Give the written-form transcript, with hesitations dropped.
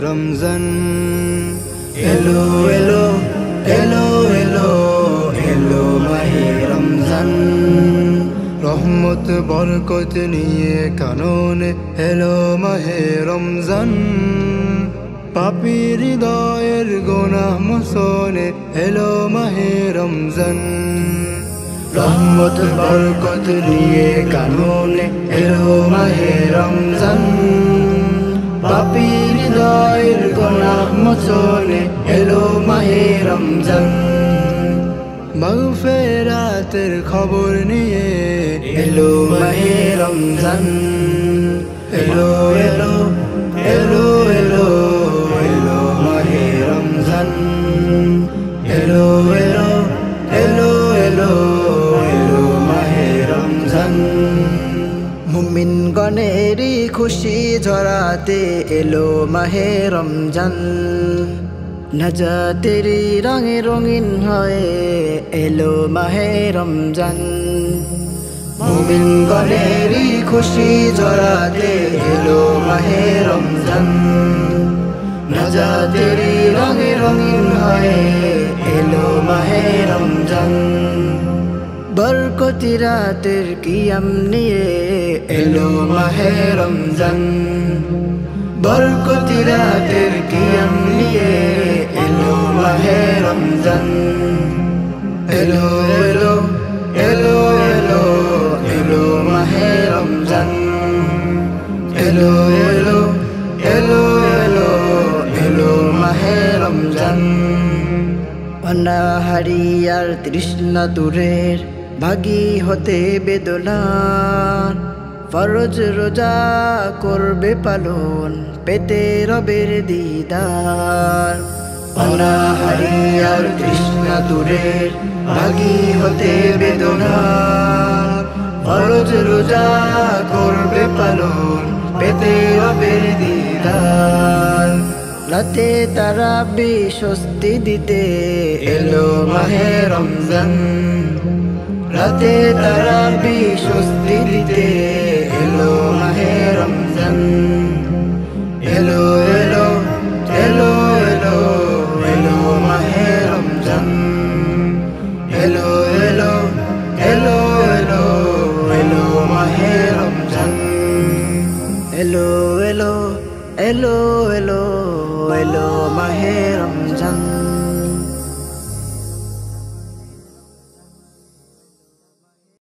রমজান এলো এলো এলো এলো এলো মাহে রমজান রহমত বরকত নিয়ে কাননে এলো মাহে রমজান পাপী হৃদয়ের গুনাহ মোচনে এলো মাহে রমজান রহমত বরকত নিয়ে কাননে এলো মাহে রমজান পাপী হৃদয়ের গুনাহ মোচনে এলো মাহে রমজান মাগফিরাতের খবর নিয়ে এলো মাহে রমজান এলো এলো এলো এলো এলো মাহে রমজান এলো এলো এলো এলো এলো মাহে রমজান মুমিন গণেরই খুশি ঝরাতে এলো মাহে রমজান নাজাতেরই রঙে রঙিন হয়ে এলো মাহে রমজান মুমিন গণেরই খুশি ঝরাতে এলো মাহে রমজান নাজাতেরই রঙে রঙিন হয়ে এলো মাহে রমজান বরকতি রাতের কিয়াম নিয়ে এলো মাহে রমজান বরকতি রাতের কিয়াম নিয়ে এলো মাহে রমজান এলো এলো এলো এলো এলো মাহে রমজান এলো এলো এলো এলো এলো মাহে রমজান অনাহারি আর তৃষ্ণা দূরের ভাগী হতে বেদনার ফরজ রোজা করবে পালন পেতে রবের দিদার অনাহারি আর তৃষ্ণা দূরের ভাগী হতে বেদনার ফরজ রোজা করবে পালন পেতে রবের দিদার রাতে তারাবি স্বস্তি দিতে এলো মাহে রমজান রাতে তারাবি স্বস্তি দিতে এলো মাহে রমজান এলো এলো এলো এলো এলো মাহে রমজান এলো এলো এলো এলো এলো মাহে রমজান এলো এলো এলো এলো এলো মাহে রমজান।